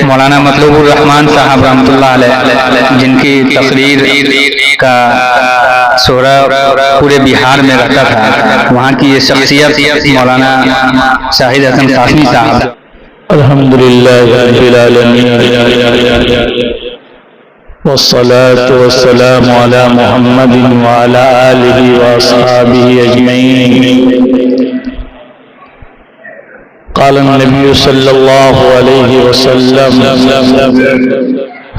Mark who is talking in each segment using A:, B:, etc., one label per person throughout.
A: مولانا مطلوب الرحمان صاحب رحمۃ اللہ علیہ، جن کی تقریر کا سورہ پورے بہار میں رہتا تھا، وہاں کی یہ شخصیت مولانا شاہد حسن قاسمی صاحب۔
B: الحمدللہ رب العالمین والصلاة والسلام علی محمد وعلی آلہ واصحابہ اجمعین۔ قال النبی صلی اللہ علیہ وسلم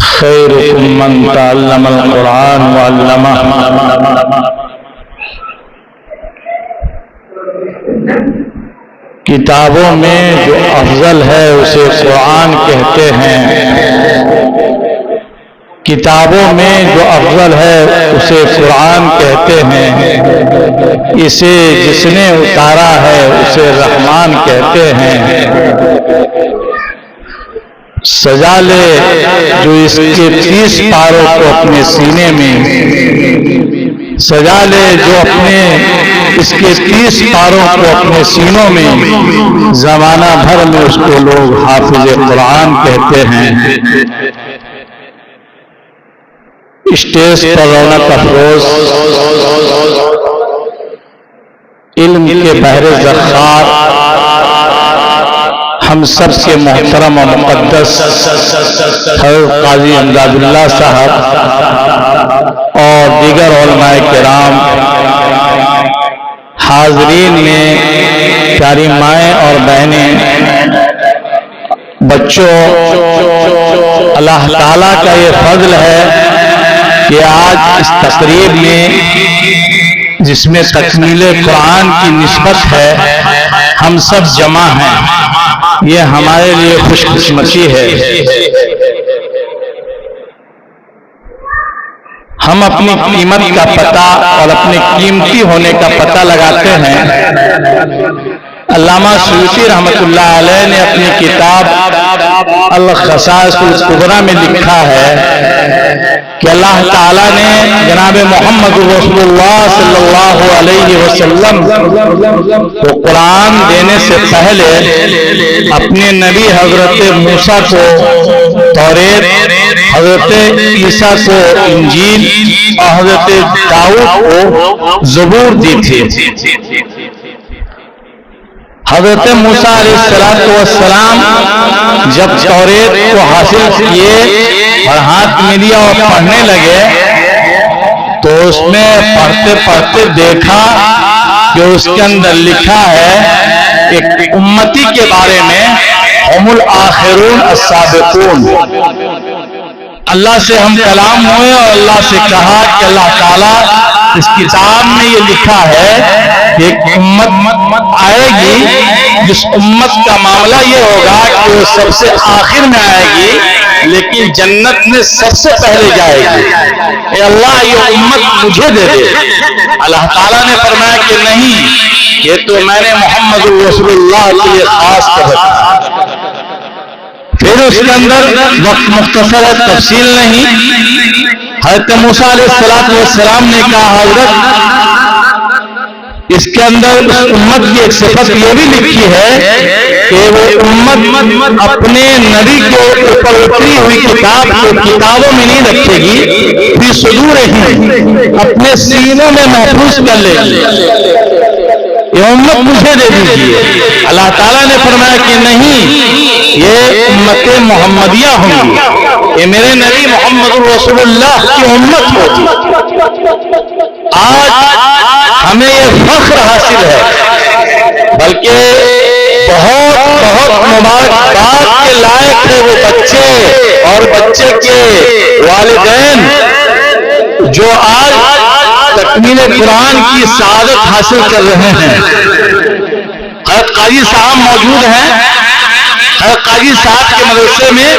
B: خیرکم من تعلم القرآن وعلمہ۔ کتابوں میں جو افضل ہے اسے قرآن کہتے ہیں، کتابوں میں جو افضل ہے اسے قرآن کہتے ہیں، اسے جس نے اتارا ہے اسے رحمان کہتے ہیں۔ سجا لے جو اس کے 30 پاروں کو اپنے سینے میں، سجا لے جو اپنے اس کے 30 پاروں کو اپنے سینوں میں، زمانہ بھر میں اس کو لوگ حافظ قرآن کہتے ہیں۔ اسٹیج پر رونق افروز، علم کے بحر ذخار، ہم سب کے محترم و مقدس حضرت قاضی امداد اللہ صاحب اور دیگر علماء کرام، حاضرین میں پیاری مائیں اور بہنیں، بچوں، اللہ تعالیٰ کا یہ فضل ہے کہ آج اس تقریب میں جس میں تکمیل قرآن کی نسبت ہے، ہم سب جمع ہیں، یہ ہمارے لیے خوش قسمتی ہے۔ ہم اپنی قیمت کا پتہ اور اپنے قیمتی ہونے کا پتہ لگاتے ہیں۔ علامہ سیوطی رحمۃ اللہ علیہ نے اپنی کتاب الخصائص الکبریٰ میں لکھا ہے کہ اللہ تعالیٰ نے جناب محمد رسول اللہ صلی اللہ علیہ وسلم کو قرآن دینے سے پہلے اپنے نبی حضرت موسیٰ کو توریت، حضرت عیسیٰ کو انجیل اور حضرت داؤد کو زبور دی تھی۔ حضرت موسیٰ علیہ السلام جب توریت کو حاصل کیے اور ہاتھ میں لیا اور پڑھنے لگے تو اس میں پڑھتے پڑھتے دیکھا کہ اس کے اندر لکھا ہے ایک امتی کے بارے میں، ہم الآخرون السابقون۔ اللہ سے ہم کلام ہوئے اور اللہ سے کہا کہ اللہ تعالیٰ اس کتاب میں یہ لکھا ہے کہ ایک امت آئے گی جس امت کا معاملہ یہ ہوگا کہ وہ سب سے آخر میں آئے گی لیکن جنت میں سب سے پہلے جائے گی۔ اے اللہ یہ امت مجھے دے دے۔ اللہ تعالیٰ نے فرمایا کہ نہیں، یہ تو میں نے محمد رسول اللہ کے لیے خاص کر رکھا۔ پھر اس کے اندر وقت مختصر ہے، تفصیل نہیں۔ حضرت موسیٰ علیہ السلام نے کہا حضرت اس کے اندر اس امت کی ایک صفت یہ بھی لکھی ہے کہ وہ امت اپنے نبی کے اوپر اتری ہوئی کتاب کو کتابوں میں نہیں رکھے گی، فی صدورہم، اپنے سینوں میں محفوظ کر لے گی۔ یہ امت مجھے دے دیجیے۔ اللہ تعالیٰ نے فرمایا کہ نہیں، یہ امت محمدیہ ہوں گی، یہ میرے نبی محمد رسول اللہ کی امت ہوگی۔ آج ہمیں یہ فخر حاصل ہے، بلکہ بہت بہت مبارکباد کے لائق ہے وہ بچے اور بچے کے والدین جو آج تکمیل قرآن کی سعادت حاصل کر رہے ہیں۔ حضرت قاضی صاحب موجود ہیں۔ حضرت قاضی صاحب کے مدرسے میں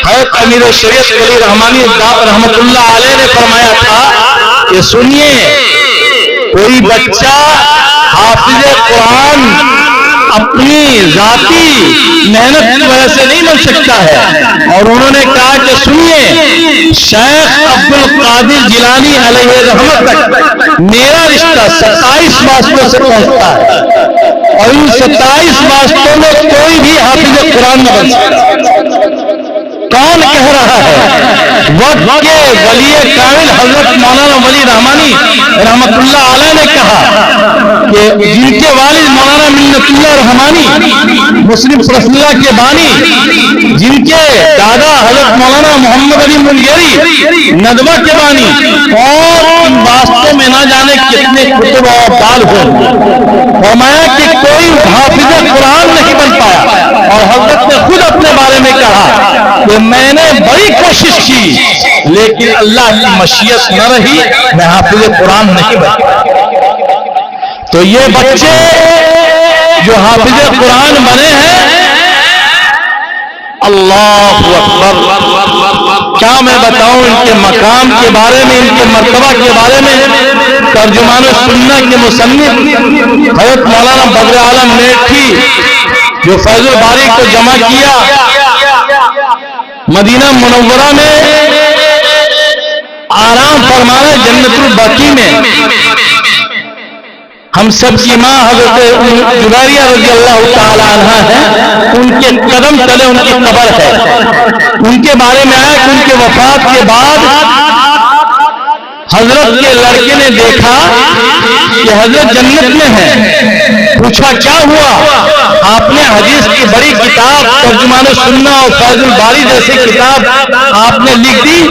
B: حضرت امیر الشریعت ولی رحمانی رحمۃ اللہ علیہ نے فرمایا تھا کہ سنیے، کوئی بچہ حافظ قرآن اپنی ذاتی محنت کی وجہ سے نہیں بن سکتا ہے، اور انہوں نے کہا کہ سنیے، شیخ عبد القادر جیلانی علیہ رحمت تک میرا رشتہ 27 واسطوں سے پہنچتا ہے، اور ان 27 واسطوں میں کوئی بھی حافظ قرآن نہ بن سکتا۔ قرآن کہہ رہا ہے، وقت کے ولی کامل حضرت مولانا ولی رحمانی رحمت اللہ علیہ نے کہا کہ جن کے والد مولانا منت اللہ رحمانی مسلم رسول اللہ کے بانی، جن کے دادا حضرت مولانا محمد علی منگیری ندوہ کے بانی، اور ان واسطوں میں نہ جانے کتنے کتب و ابدال ہوں، فرمایا کہ کوئی حافظ قرآن نہیں بن پایا، اور حضرت نے خود اپنے بارے میں کہا کہ میں نے بڑی کوشش کی لیکن اللہ کی مشیت نہ رہی، میں حافظ قرآن نہیں بن پایا۔ تو یہ بچے جو حافظ قرآن بنے ہیں، اللہ اکبر، کیا میں بتاؤں ان کے مقام کے بارے میں، ان کے مرتبہ کے بارے میں۔ ترجمان سنہ کے مصنف حضرت مولانا بدر عالم میٹھی جو فیض الباری کو جمع کیا مدینہ منورہ میں آرام فرمانا جنت البقیع میں، ہم سب کی ماں حضرت جویریہ رضی اللہ تعالی عنہ ہے، ان کے قدم تلے ان کی قبر ہے۔ ان کے بارے میں آیا کہ ان کے وفات کے بعد حضرت کے لڑکے نے دیکھا کہ حضرت جنت میں ہیں، پوچھا کیا ہوا؟ آپ نے حدیث کی بڑی کتاب ترجمان سنہ اور فیض الباری جیسی کتاب آپ نے لکھ دی،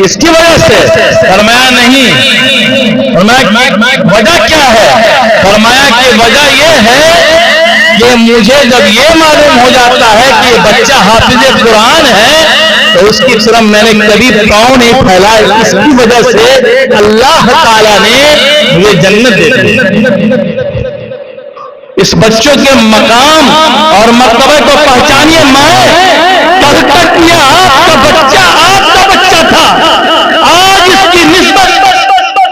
B: اس کی وجہ سے؟ فرمایا نہیں۔ فرمایا وجہ کیا ہے؟ فرمایا کہ وجہ یہ ہے کہ مجھے جب یہ معلوم ہو جاتا ہے کہ یہ بچہ حافظ قرآن ہے تو اس کی طرف میں نے کبھی پاؤں نہیں پھیلایا، اس کی وجہ سے اللہ تعالیٰ نے مجھے جنت دے دی۔ اس بچوں کے مقام اور مرتبے کو پہچانیے۔ مائیں پڑھ کر کیا آپ کا بچہ آپ کا بچہ تھا، آج اس کی نسبت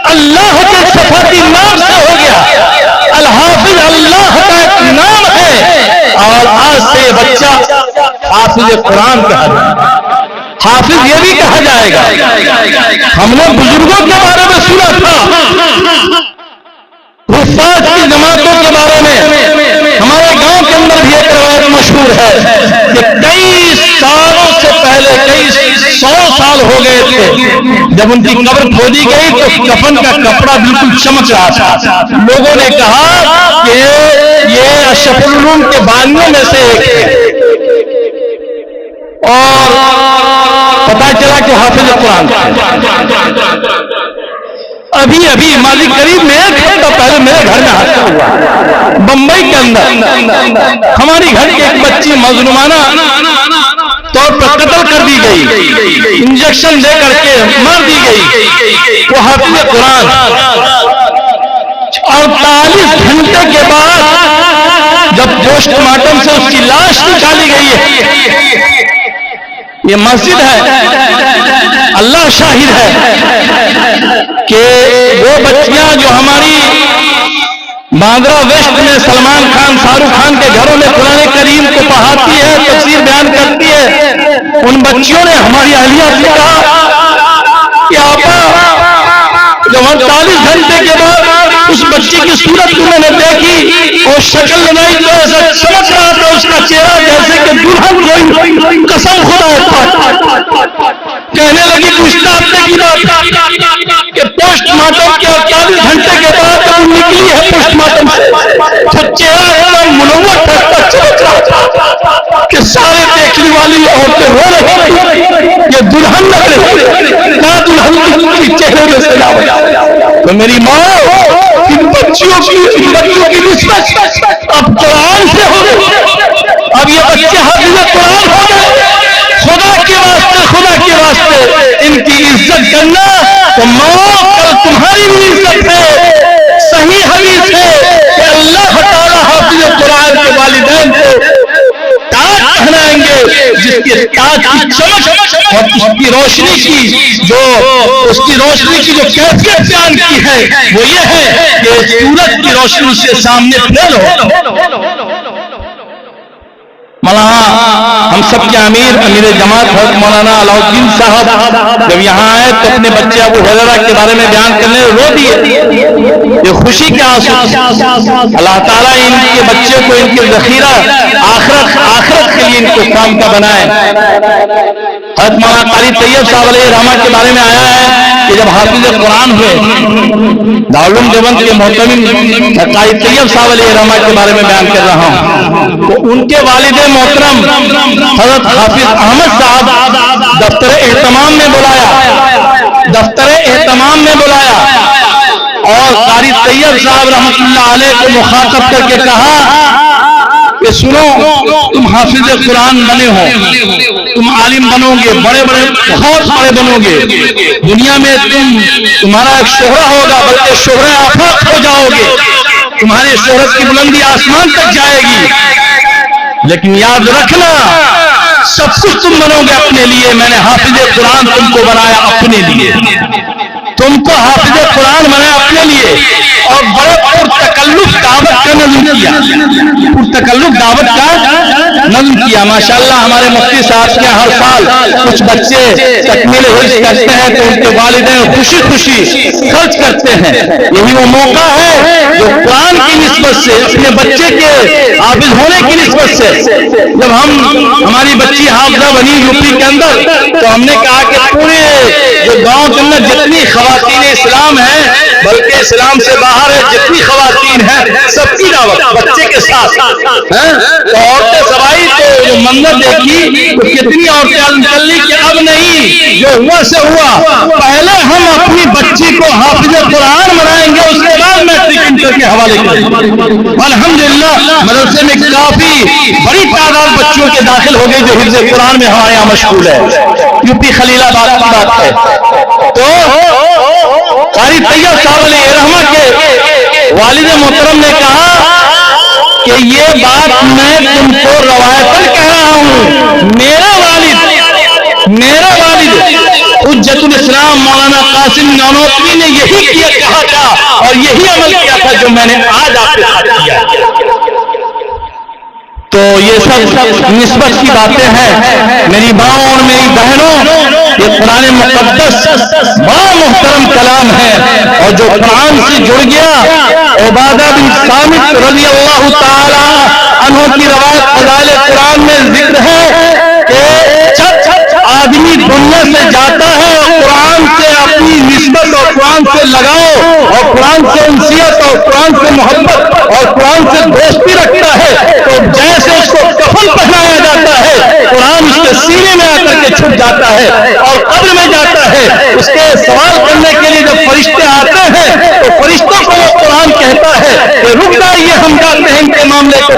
B: اللہ کے صفاتی نام سے ہو گیا، الحافظ اللہ کا ایک نام ہے، اور آج سے بچہ حافظ قرآن کہا جائے، حافظ یہ بھی کہا جائے گا۔ ہم نے بزرگوں کے بارے میں سنا تھا، حفاظ کی جماعتوں کے بارے میں، ہمارے گاؤں کے اندر بھی ایک روایت مشہور ہے کہ کئی سالوں سے پہلے، کئی 100 سال ہو گئے تھے، جب ان کی قبر کھودی گئی تو کفن کا کپڑا بالکل چمک رہا تھا۔ لوگوں نے کہا کہ یہ اشرف العلوم کے بانیوں میں سے ایک ہے، اور پتا چلا کہ حافظ قرآن تھا۔ ابھی ماضی قریب میں ایک ہفتہ پہلے میرے گھر میں حادثہ ہوا، بمبئی کے اندر ہماری گھر کی ایک بچی مظلومانہ طور پر قتل کر دی گئی، انجیکشن دے کر کے مار دی گئی، وہ حافظ قرآن، اور 48 گھنٹے کے بعد جب پوسٹ مارٹم سے اس کی لاش نکالی گئی ہے، یہ مسجد ہے، اللہ شاہد ہے کہ وہ بچیاں جو ہماری باندرا ویسٹ میں سلمان خان، شاہ رخ خان کے گھروں میں قرآن کریم کو پڑھاتی ہے، تفسیر بیان کرتی ہے، ان بچیوں نے ہماری اہلیہ سے کہا کہ آپا، جب 48 گھنٹے کے بعد اس بچی کی صورت کو میں نے دیکھی اور شکل بنائی تو ایسا چمک رہا تھا اس کا چہرہ جیسے کہ دلہن کوئی، قسم خدا ہے، کہنے لگی پوچھتا آپ نے کی بات کہ پوسٹ مارٹم کے 48 گھنٹے کے بعد جب نکلی ہے پوسٹ مارٹم سے تو چہرہ ایک منور تھا، چمک رہا تھا کہ سارے دیکھنے والی عورتیں رو رہی یہ دلہن نہ نہ دلہن کی چہرے میں سے نہ۔ تو میری ماں ان بچیوں کی نسبت اب قرآن سے ہو گئی، اب یہ بچے حافظ قرآن ہو گئے۔ خدا کے واسطے ان کی عزت کرنا، تو ماں کل تمہاری بھی عزت ہے۔ صحیح حدیث ہے کہ اللہ تعالیٰ حافظ قرآن کے والدین کو تاج پہنائیں گے، جس کے تاج کی چمک اور اس کی روشنی کی جو کیفیت بیان کی ہے وہ یہ ہے کہ سورج کی روشنی سے سامنے پھیل ہو۔ مولانا ہم سب کے امیر جماعت حضرت مولانا علاؤالدین صاحب جب یہاں آئے تو اپنے بچے ابو ہریرہ کے بارے میں بیان کرنے رو دیے، یہ خوشی کے آنسو۔ اللہ تعالیٰ ان کے بچے کو، ان کے ذخیرہ آخرت کے لیے ان کو کام کا بنائے۔ حضرت مولانا قاری طیب صاحب علیہ رحمہ کے بارے میں آیا ہے کہ جب حافظ قرآن ہوئے، دارالعلوم دیوبند کے محترم قاری طیب صاحب علیہ رحمہ کے بارے میں بیان کر رہا ہوں، تو ان کے والد محترم حضرت حافظ احمد صاحب دفتر اہتمام میں بلایا اور قاری طیب صاحب رحمۃ اللہ علیہ کو مخاطب کر کے کہا کہ سنو، تم حافظ قرآن بنے ہو، تم عالم بنو گے، بہت بڑے بنو گے، دنیا میں تمہارا ایک شہرہ ہوگا، بلکہ شہرہ آفاق ہو جاؤ گے، تمہاری شہرت کی بلندی آسمان تک جائے گی، لیکن یاد رکھنا سب کچھ تم بنو گے اپنے لیے، میں نے حافظ قرآن تم کو بنایا اپنے لیے، تم کو حافظ قرآن بنایا اپنے لیے، اور بڑے پرتکلف دعوت کا نظم کیا، ماشاءاللہ ہمارے مفتی صاحب کے ہر سال کچھ بچے تکمیل حفظ کرتے ہیں تو ان کے والدین خوشی خوشی خرچ کرتے ہیں، یہی وہ موقع ہے جو قرآن کی نسبت سے، اپنے بچے کے حافظ ہونے کی نسبت سے، جب ہماری بچی حافظہ بنی یوپی کے اندر، تو ہم نے کہا کہ پورے جو گاؤں کے اندر جتنی خواتین اسلام ہیں، بلکہ اسلام سے باہر ہے جتنی خواتین ہیں، سب کی دعوت بچے کے ساتھ، تو عورتیں سبائی تو جو منظر دیکھی تو کتنی عورتیں چل لی کہ اب نہیں، جو ہوا سے ہوا، پہلے ہم اپنی بچی کو حافظ قرآن بنائیں گے، اس کے بعد میٹرک انٹر کے حوالے کریں گے۔ الحمدللہ مدرسے میں کافی بڑی تعداد بچوں کے داخل ہو گئے جو حفظ قرآن میں ہمارے یہاں مشغول ہے، یوپی خلیل آباد کی بات ہے۔ تو قاری طیب صاحب علیہ رحمہ کے والد محترم نے کہا کہ یہ بات میں تم کو روایتاً کہہ رہا ہوں، میرا والد حجت الاسلام مولانا قاسم نانوتوی نے یہی کہا تھا اور یہی عمل کیا تھا جو میں نے آج آپ کے ساتھ کیا۔ تو یہ سب نسبت کی باتیں ہیں میری ماؤں اور میری بہنوں، یہ قرآن مقدس بڑا محترم کلام ہے، اور جو قرآن سے جڑ گیا، عبادہ بن صامت رضی اللہ تعالی عنہ کی روایت فضائل قرآن میں ذکر ہے کہ جب آدمی دنیا سے جاتا ہے اور قرآن سے اپنی نسبت اور قرآن سے لگاؤ اور قرآن سے انسیت اور قرآن سے محبت اور قرآن سے دوستی رکھتا ہے، تو جیسے اس کو کفن پہنایا جاتا ہے، قرآن اس کے سینے میں آ کر کے چھپ جاتا ہے اور قبر میں جاتا ہے، اس کے سوال کرنے کے لیے جب فرشتے آتے ہیں تو فرشتوں کو وہ قرآن کہتا ہے کہ رک جائیے، ہم جاتے ہیں ان کے معاملے کو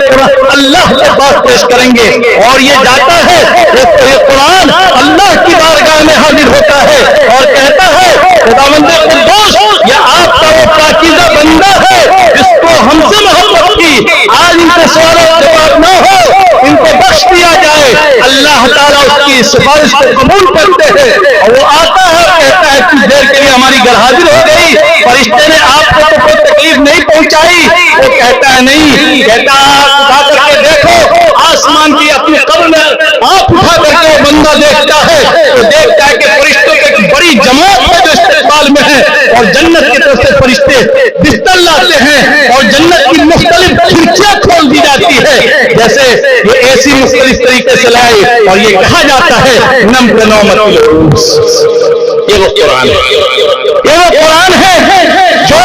B: اللہ کے پاس پیش کریں گے، اور یہ جاتا ہے، یہ قرآن اللہ کی بارگاہ میں حاضر ہوتا ہے اور کہتا ہے خداوند قدوس، یہ آپ کا وہ پاکیزہ بندہ ہے جس کو ہم سے محبت کی، آج ان کے سوال و جواب نہ ہو، ان کو بخش دیا جائے۔ اللہ تعالیٰ اس کی سفارش کو قبول کرتے ہیں اور وہ آتا ہے اور کہتا ہے کچھ دیر کے لیے ہماری گھر حاضر ہو گئی، فرشتے نے آپ کو تو کوئی تکلیف نہیں پہنچائی، وہ کہتا ہے نہیں، کہتا آپ اٹھا کر کے دیکھو، آسمان کی اپنی قبر میں آپ اٹھا کر کے وہ بندہ دیکھتا ہے تو دیکھتا ہے کہ فرشتوں کی ایک بڑی جماعت ہے جو استقبال میں ہے، اور جنت کی طرف سے فرشتے بستر لاتے ہیں اور جنت کی مختلف کھڑکیاں کھول دی جاتی ہے، جیسے یہ اے سی مختلف طریقے سے لائے، اور یہ کہا جاتا ہے نم کے نومت، یہ وہ قرآن ہے جو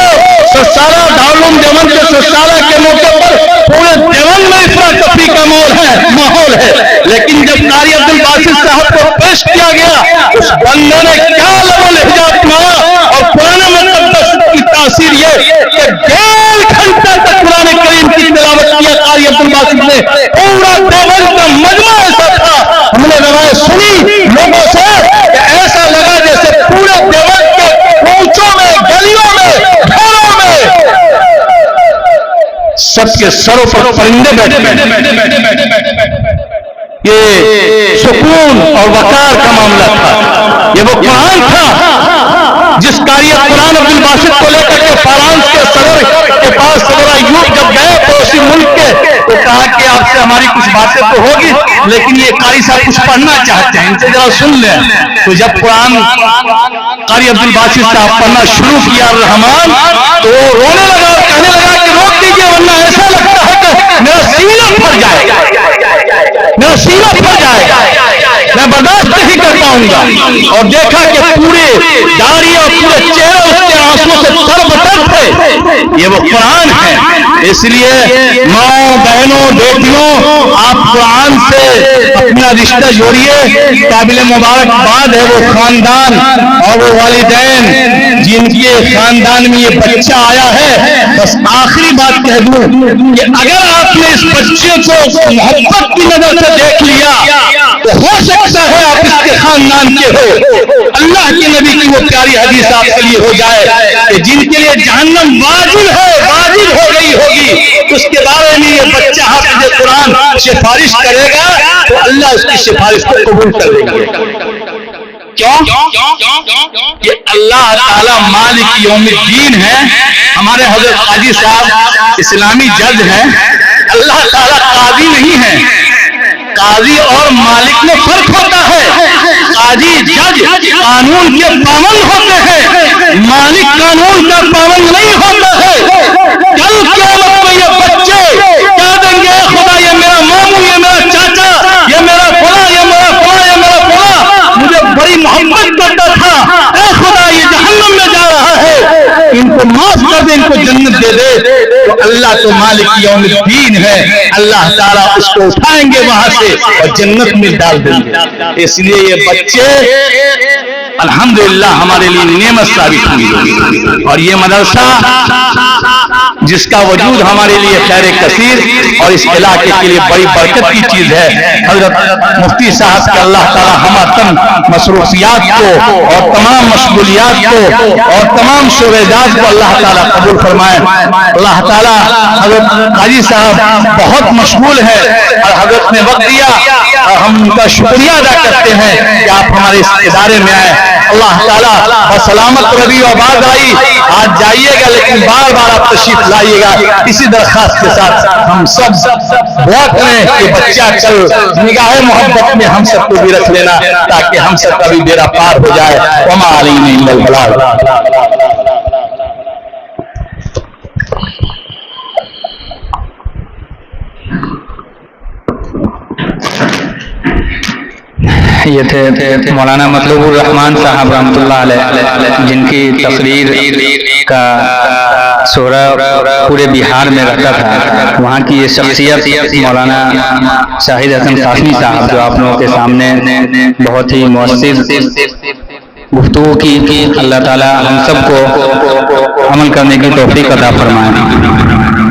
B: سالہ دارالعلوم دیوبند کے سالہ کے موقع پر پورے دیوبند میں افراتفری کا ماحول ہے، لیکن جب قاری عبد الباسط صاحب کو پیش کیا گیا، اس بندے نے کیا لب و لہجہ اپنایا، اور قرآن مقدس کی تاثیر یہ کہ 1.5 گھنٹہ تک قرآن کریم کی تلاوت کیا قاری عبد الباسط نے، پورا دیوبند کا مجمع ایسا تھا، ہم نے روایت سنی لوگوں سے کہ ایسا لگا جیسے پورے دیوبند کے کوچوں میں، گلیوں میں، گھروں میں سب کے سروں پر پرندے بیٹھے، یہ سکون اور وقار کا معاملہ تھا، یہ وہ قرآن تھا جس قاری قرآن عبد الباسط کو لے کر کے فرانس کے صدر کے پاس صدر ایوب جب گئے پڑوسی ملک کے، تو کہا کہ آپ سے ہماری کچھ باتیں تو ہوگی، لیکن یہ قاری صاحب کچھ پڑھنا چاہتے ہیں، ان سے ذرا سن لیں۔ تو جب قرآن قاری عبد الباسط صاحب پڑھنا شروع کیا الرحمان، تو وہ رونے لگا اور کہنے لگا کہ روک دیجیے ورنہ ایسا لگتا ہے کہ میرا سینہ پھٹ جائے گا، میں برداشت نہیں کرتا جاؤں گا، اور دیکھا کہ پورے داڑھی اور پورے چہرے اس کے آنسو سے تر بتر تھے۔ یہ وہ قرآن ہے۔ اس لیے ماں، بہنوں، بیٹیوں، آپ قرآن سے اپنا رشتہ جوڑیے۔ قابل مبارکباد ہے وہ خاندان اور وہ والدین جن کے خاندان میں یہ بچہ آیا ہے۔ بس آخری بات کہہ دوں کہ اگر آپ نے اس بچے کو محبت کی نظر سے دیکھ لیا تو ہو سکتا ہے آپ اس کے خاندان کے ہو۔ اللہ کے نبی کی وہ پیاری حدیث آپ کے لیے ہو جائے کہ جن کے لیے جہنم واجب ہے، واجب ہو گئی ہوگی، اس کے بارے میں یہ بچہ حافظ قرآن سفارش کرے گا تو اللہ اس کی سفارش کو قبول کر لے گا۔ کیوں؟ کہ اللہ تعالیٰ مالک یوم الدین ہے۔ ہمارے حضرت قاضی صاحب اسلامی جج ہیں۔ اللہ تعالیٰ قاضی نہیں ہے۔ قاضی اور مالک میں فرق ہوتا ہے۔ قاضی جج قانون کے پابند ہوتے ہیں، مالک قانون کا پابند نہیں ہوتا ہے۔ کل قیامت میں یہ بچے کہہ دیں گے اے خدا یہ میرا ماموں، یہ میرا چاچا، یہ میرا فلاں، یہ میرا فلاں، یہ میرا فلاں مجھے بڑی محبت کرتا تھا، اے خدا یہ جہنم میں جا رہا ہے، ان کو معاف کر دے، ان کو جنت دے دے۔ تو اللہ تو مالک یوم الدین ہے، اللہ تعالیٰ اس کو اٹھائیں گے وہاں سے اور جنت میں ڈال دیں گے۔ اس لیے یہ بچے الحمدللہ ہمارے لیے نعمت ثابت ہوئی، اور یہ مدرسہ جس کا وجود ہمارے لیے خیر کثیر اور اس علاقے کے لیے بڑی برکت کی چیز ہے۔ حضرت مفتی صاحب کے اللہ تعالیٰ ہم تمام مصروفیات کو اور تمام مشغولیات کو اور تمام شعبات کو اللہ تعالیٰ قبول فرمائے۔ اللہ تعالیٰ حضرت قاضی صاحب بہت مشغول ہے اور حضرت نے وقت دیا اور ہم ان کا شکریہ ادا کرتے ہیں کہ آپ ہمارے اس ادارے میں آئے۔ اللہ تعالیٰ بسلامت روی و آباد آئی، آج جائیے گا لیکن بار بار آپ تشریف لائیے گا۔ اسی درخواست کے ساتھ ہم سب دعا کریں کہ بچہ کل نگاہ محبت میں ہم سب کو بھی رکھ لینا تاکہ ہم سب کا بھی بیڑا پار ہو جائے۔ وما علینا الا البلاغ۔
A: یہ تھے مولانا مطلوب الرحمان صاحب رحمۃ اللہ علیہ، جن کی تقریر کا شہرا پورے بہار میں رہتا تھا۔ وہاں کی یہ شخصیت مولانا شاہد حسن قاسمی صاحب جو آپ لوگوں کے سامنے بہت ہی مؤثر گفتگو کی، اللہ تعالی ہم سب کو عمل کرنے کی توفیق عطا فرمائے۔